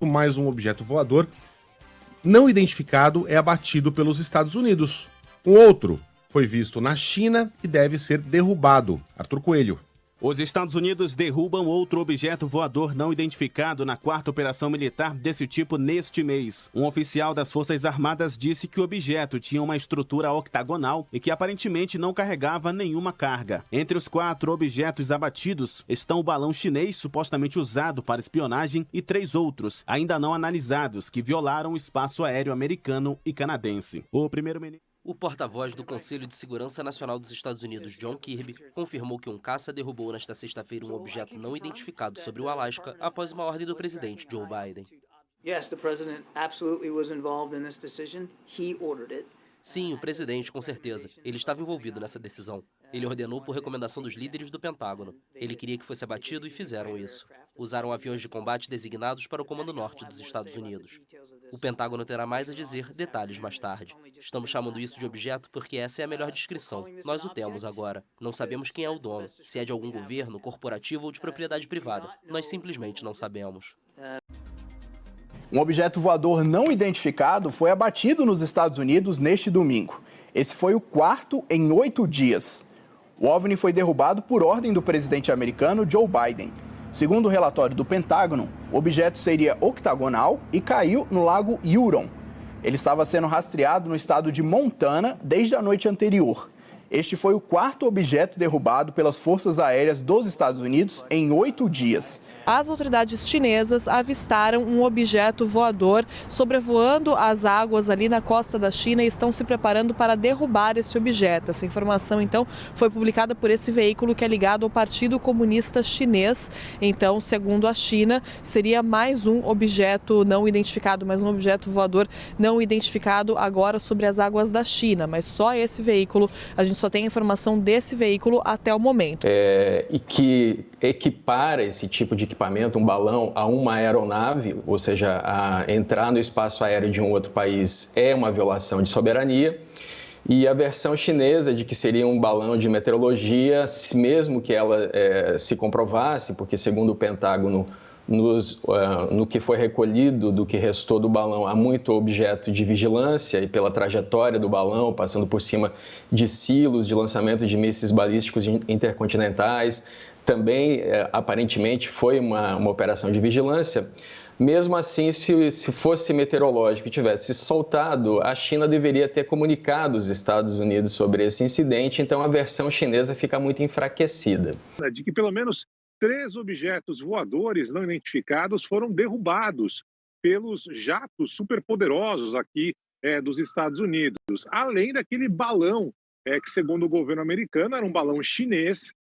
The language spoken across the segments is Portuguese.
Mais um objeto voador não identificado é abatido pelos Estados Unidos. Um outro foi visto na China e deve ser derrubado. Arthur Coelho. Os Estados Unidos derrubam outro objeto voador não identificado na quarta operação militar desse tipo neste mês. Um oficial das Forças Armadas disse que o objeto tinha uma estrutura octagonal e que aparentemente não carregava nenhuma carga. Entre os 4 objetos abatidos estão o balão chinês supostamente usado para espionagem e 3 outros, ainda não analisados, que violaram o espaço aéreo americano e canadense. O porta-voz do Conselho de Segurança Nacional dos Estados Unidos, John Kirby, confirmou que um caça derrubou nesta sexta-feira um objeto não identificado sobre o Alasca após uma ordem do presidente Joe Biden. Sim, o presidente, com certeza. Ele estava envolvido nessa decisão. Ele ordenou por recomendação dos líderes do Pentágono. Ele queria que fosse abatido e fizeram isso. Usaram aviões de combate designados para o Comando Norte dos Estados Unidos. O Pentágono terá mais a dizer, detalhes mais tarde. Estamos chamando isso de objeto porque essa é a melhor descrição. Nós o temos agora. Não sabemos quem é o dono, se é de algum governo, corporativo ou de propriedade privada. Nós simplesmente não sabemos. Um objeto voador não identificado foi abatido nos Estados Unidos neste domingo. Esse foi o 4º em 8 dias. O OVNI foi derrubado por ordem do presidente americano Joe Biden. Segundo o relatório do Pentágono, o objeto seria octagonal e caiu no lago Huron. Ele estava sendo rastreado no estado de Montana desde a noite anterior. Este foi o 4º objeto derrubado pelas Forças Aéreas dos Estados Unidos em 8 dias. As autoridades chinesas avistaram um objeto voador sobrevoando as águas ali na costa da China e estão se preparando para derrubar esse objeto. Essa informação, então, foi publicada por esse veículo que é ligado ao Partido Comunista Chinês. Então, segundo a China, seria mais um objeto não identificado, mais um objeto voador não identificado agora sobre as águas da China. Mas só esse veículo, a gente só tem informação desse veículo até o momento. E que equipara esse tipo de equipamento, um balão, a uma aeronave, ou seja, a entrar no espaço aéreo de um outro país é uma violação de soberania. E a versão chinesa de que seria um balão de meteorologia, mesmo que ela se comprovasse, porque segundo o Pentágono, no que foi recolhido do que restou do balão, há muito objeto de vigilância e pela trajetória do balão, passando por cima de silos de lançamento de mísseis balísticos intercontinentais, também aparentemente foi uma operação de vigilância. Mesmo assim, se fosse meteorológico e tivesse soltado, a China deveria ter comunicado os Estados Unidos sobre esse incidente, então a versão chinesa fica muito enfraquecida. De que pelo menos 3 objetos voadores não identificados foram derrubados pelos jatos superpoderosos aqui dos Estados Unidos, além daquele balão que, segundo o governo americano, era um balão chinês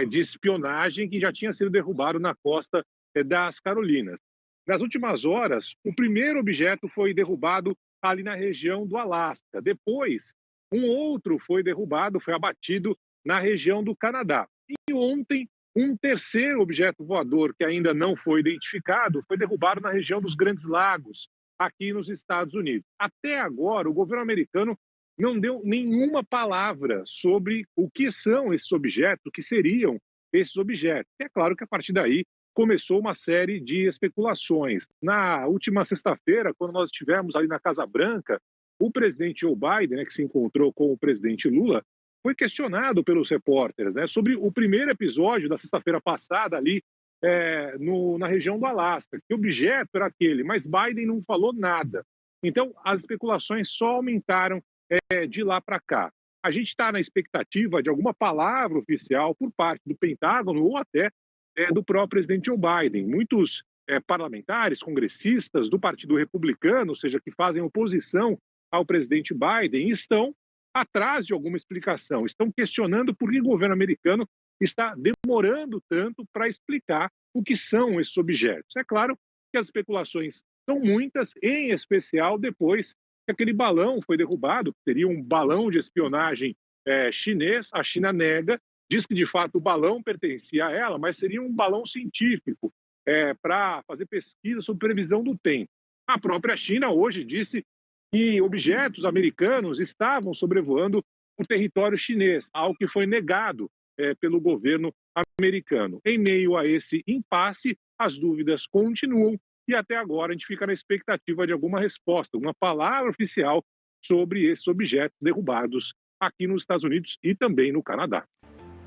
de espionagem que já tinha sido derrubado na costa das Carolinas. Nas últimas horas, o primeiro objeto foi derrubado ali na região do Alasca. Depois, um outro foi derrubado, foi abatido na região do Canadá. E ontem, um terceiro objeto voador que ainda não foi identificado foi derrubado na região dos Grandes Lagos, aqui nos Estados Unidos. Até agora, o governo americano não deu nenhuma palavra sobre o que são esses objetos, o que seriam esses objetos. É claro que a partir daí começou uma série de especulações. Na última sexta-feira, quando nós estivemos ali na Casa Branca, o presidente Joe Biden, que se encontrou com o presidente Lula, foi questionado pelos repórteres sobre o primeiro episódio da sexta-feira passada ali na região do Alasca. Que objeto era aquele? Mas Biden não falou nada. Então, as especulações só aumentaram de lá para cá. A gente está na expectativa de alguma palavra oficial por parte do Pentágono ou até do próprio presidente Joe Biden. Muitos parlamentares, congressistas do Partido Republicano, ou seja, que fazem oposição ao presidente Biden, estão atrás de alguma explicação, estão questionando por que o governo americano está demorando tanto para explicar o que são esses objetos. É claro que as especulações são muitas, em especial depois que aquele balão foi derrubado, que seria um balão de espionagem chinês. A China nega, diz que de fato o balão pertencia a ela, mas seria um balão científico para fazer pesquisa sobre previsão do tempo. A própria China hoje disse que objetos americanos estavam sobrevoando o território chinês, algo que foi negado pelo governo americano. Em meio a esse impasse, as dúvidas continuam e até agora a gente fica na expectativa de alguma resposta, uma palavra oficial sobre esses objetos derrubados aqui nos Estados Unidos e também no Canadá.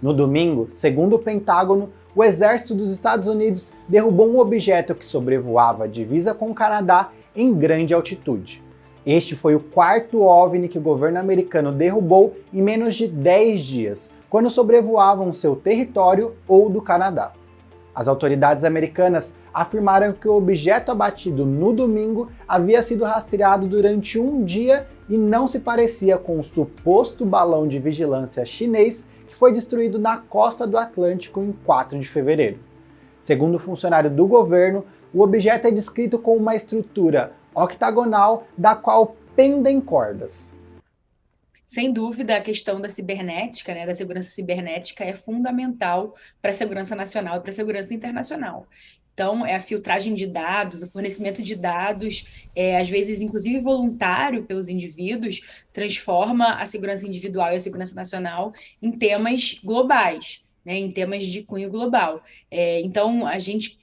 No domingo, segundo o Pentágono, o exército dos Estados Unidos derrubou um objeto que sobrevoava a divisa com o Canadá em grande altitude. Este foi o quarto OVNI que o governo americano derrubou em menos de 10 dias, quando sobrevoavam seu território ou do Canadá. As autoridades americanas afirmaram que o objeto abatido no domingo havia sido rastreado durante um dia e não se parecia com o suposto balão de vigilância chinês que foi destruído na costa do Atlântico em 4 de fevereiro. Segundo o funcionário do governo, o objeto é descrito como uma estrutura octagonal da qual pendem cordas. Sem dúvida, a questão da cibernética, da segurança cibernética é fundamental para a segurança nacional e para a segurança internacional. Então, a filtragem de dados, o fornecimento de dados, às vezes, inclusive voluntário pelos indivíduos, transforma a segurança individual e a segurança nacional em temas globais, em temas de cunho global. Então, a gente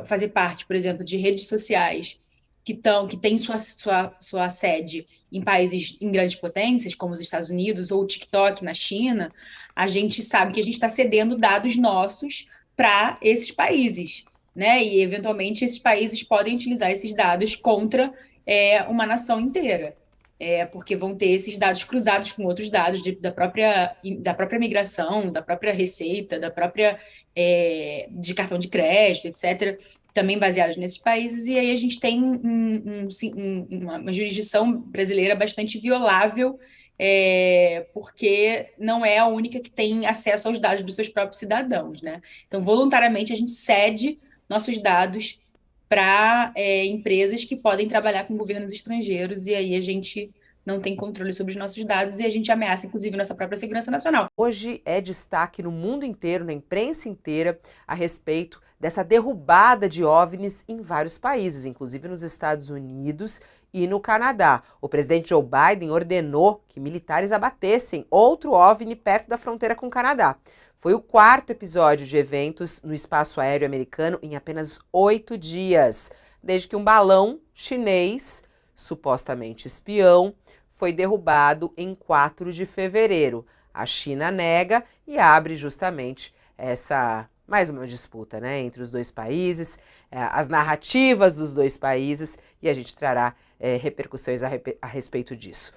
fazer parte, por exemplo, de redes sociais que têm sua sede em países em grandes potências, como os Estados Unidos ou o TikTok na China, a gente sabe que a gente está cedendo dados nossos para esses países, e eventualmente esses países podem utilizar esses dados contra uma nação inteira, porque vão ter esses dados cruzados com outros dados da própria migração, da própria receita, de cartão de crédito, etc., também baseados nesses países, e aí a gente tem uma jurisdição brasileira bastante violável, porque não é a única que tem acesso aos dados dos seus próprios cidadãos, Então, voluntariamente, a gente cede nossos dados para empresas que podem trabalhar com governos estrangeiros, e aí a gente não tem controle sobre os nossos dados e a gente ameaça, inclusive, nossa própria segurança nacional. Hoje é destaque no mundo inteiro, na imprensa inteira, a respeito dessa derrubada de OVNIs em vários países, inclusive nos Estados Unidos e no Canadá. O presidente Joe Biden ordenou que militares abatessem outro OVNI perto da fronteira com o Canadá. Foi o quarto episódio de eventos no espaço aéreo americano em apenas 8 dias, desde que um balão chinês, supostamente espião, foi derrubado em 4 de fevereiro. A China nega e abre justamente mais uma disputa, entre os dois países, as narrativas dos dois países, e a gente trará repercussões a respeito disso.